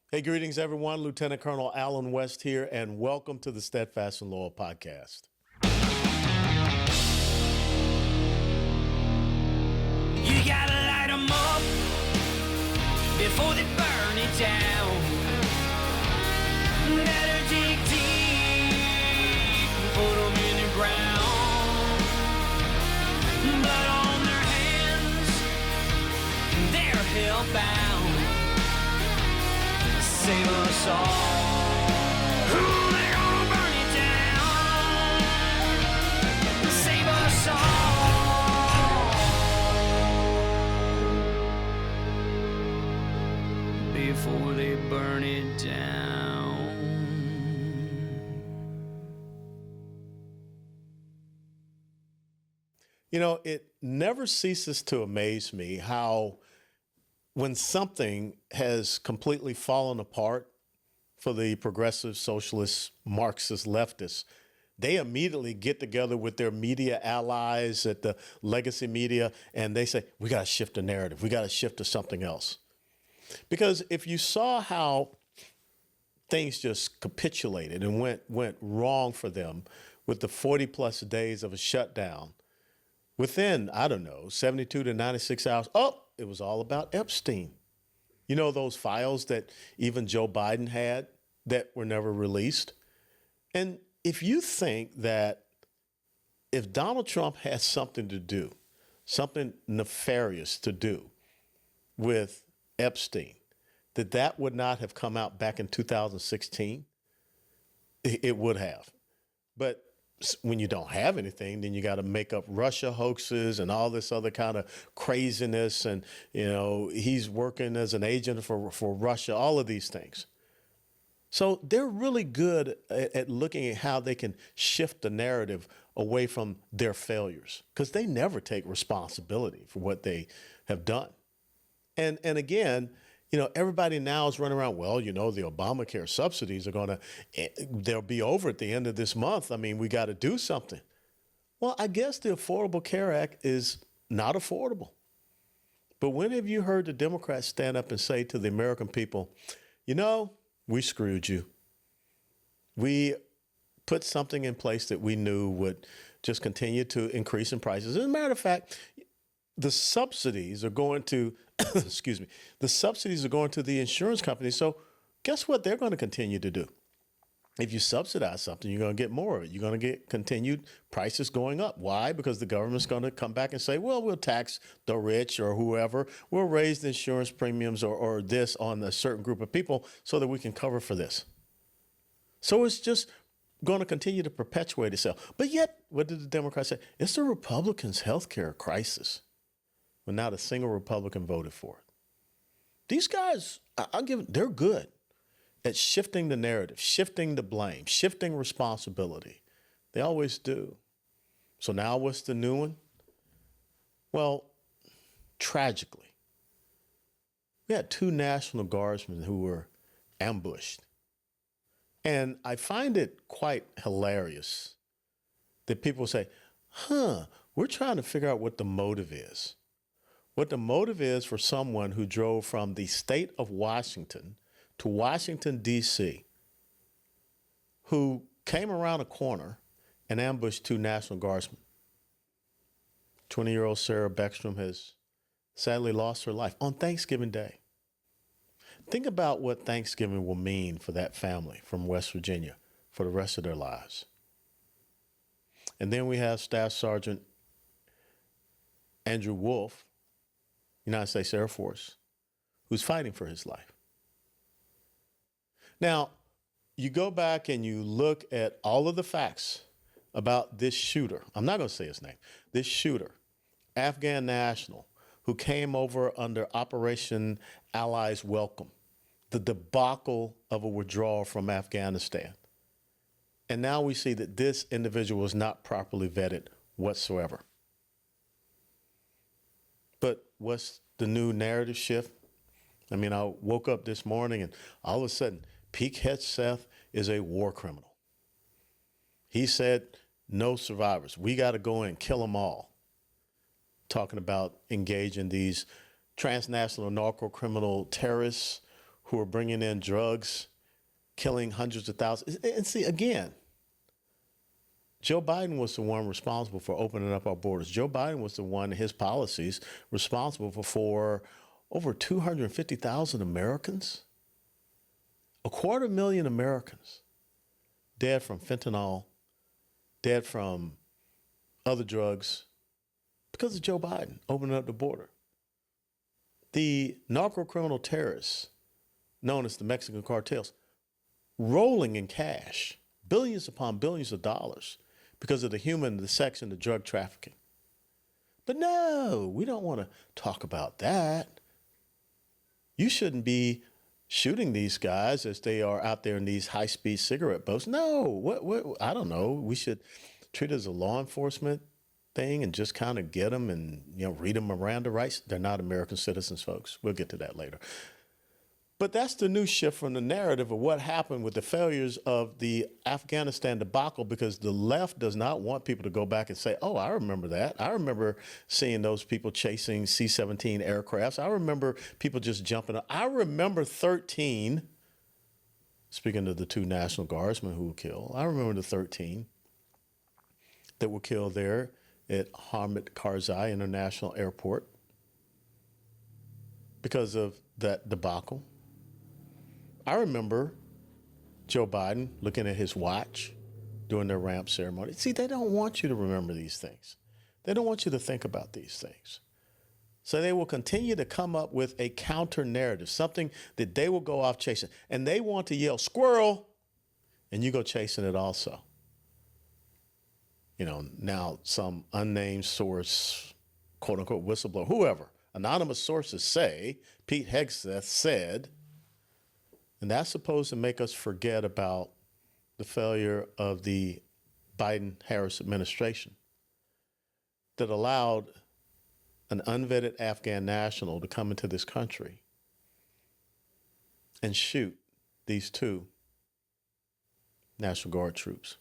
Hey, greetings, everyone. Lieutenant Colonel Alan West here, and welcome to the Steadfast and Loyal podcast. You gotta light 'em up before they burn it down. Better dig deep and put 'em in the ground. Blood on their hands, they're hellbound. Save us all. Ooh, they're gonna burn it down. Save us all before they burn it down. You know, it never ceases to amaze me how when something has completely fallen apart for the progressive, socialist, Marxist, leftists, they immediately get together with their media allies at the legacy media and they say, we got to shift the narrative. We got to shift to something else. Because if you saw how things just capitulated and went wrong for them with the 40 plus days of a shutdown, within, I don't know, 72 to 96 hours, it was all about Epstein. You know, those files that even Joe Biden had that were never released. And if you think that if Donald Trump has something to do, something nefarious to do with Epstein, that would not have come out back in 2016, it would have. But when you don't have anything, then you got to make up Russia hoaxes and all this other kind of craziness. And, you know, he's working as an agent for Russia, all of these things. So they're really good at looking at how they can shift the narrative away from their failures because they never take responsibility for what they have done. And again, you know, everybody now is running around, well, you know, the Obamacare subsidies are they'll be over at the end of this month. I mean, we got to do something. Well, I guess the Affordable Care Act is not affordable. But when have you heard the Democrats stand up and say to the American people, you know, we screwed you. We put something in place that we knew would just continue to increase in prices. As a matter of fact, the subsidies are going to, excuse me, the subsidies are going to the insurance companies. So guess what they're going to continue to do? If you subsidize something, you're going to get more of it. You're going to get continued prices going up. Why? Because the government's going to come back and say, well, we'll tax the rich or whoever. We'll raise the insurance premiums or this on a certain group of people so that we can cover for this. So it's just going to continue to perpetuate itself. But yet, what did the Democrats say? It's the Republicans' health care crisis. Well, not a single Republican voted for it. These guys, they're good at shifting the narrative, shifting the blame, shifting responsibility. They always do. So now what's the new one? Well, tragically, we had 2 National Guardsmen who were ambushed. And I find it quite hilarious that people say, we're trying to figure out what the motive is. What the motive is for someone who drove from the state of Washington to Washington, D.C., who came around a corner and ambushed 2 National Guardsmen. 20-year-old Sarah Beckstrom has sadly lost her life on Thanksgiving Day. Think about what Thanksgiving will mean for that family from West Virginia for the rest of their lives. And then we have Staff Sergeant Andrew Wolf, United States Air Force, who's fighting for his life. Now, you go back and you look at all of the facts about this shooter. I'm not going to say his name. This shooter, Afghan national, who came over under Operation Allies Welcome, the debacle of a withdrawal from Afghanistan. And now we see that this individual was not properly vetted whatsoever. But what's the new narrative shift? I mean, I woke up this morning and all of a sudden, Pete Hegseth is a war criminal. He said, no survivors. We got to go and kill them all. Talking about engaging these transnational narco criminal terrorists who are bringing in drugs, killing hundreds of thousands. And see, again, Joe Biden was the one responsible for opening up our borders. Joe Biden was the one, his policies, responsible for over 250,000 Americans, 250,000 Americans dead from fentanyl, dead from other drugs because of Joe Biden opening up the border. The narco-criminal terrorists, known as the Mexican cartels, rolling in cash, billions upon billions of dollars because of the human, the sex, and the drug trafficking. But no, we don't want to talk about that. You shouldn't be shooting these guys as they are out there in these high-speed cigarette boats. No, what? I don't know. We should treat it as a law enforcement thing and just kind of get them and, read them Miranda rights. They're not American citizens, folks. We'll get to that later. But that's the new shift from the narrative of what happened with the failures of the Afghanistan debacle, because the left does not want people to go back and say, oh, I remember that. I remember seeing those people chasing C-17 aircrafts. I remember people just jumping up. I remember 13, speaking of the 2 National Guardsmen who were killed, I remember the 13 that were killed there at Hamid Karzai International Airport because of that debacle. I remember Joe Biden looking at his watch during their ramp ceremony. See, they don't want you to remember these things. They don't want you to think about these things. So they will continue to come up with a counter narrative, something that they will go off chasing. And they want to yell, squirrel, and you go chasing it also. Now some unnamed source, quote unquote, whistleblower, whoever, anonymous sources say, Pete Hegseth said, and that's supposed to make us forget about the failure of the Biden-Harris administration that allowed an unvetted Afghan national to come into this country and shoot these 2 National Guard troops.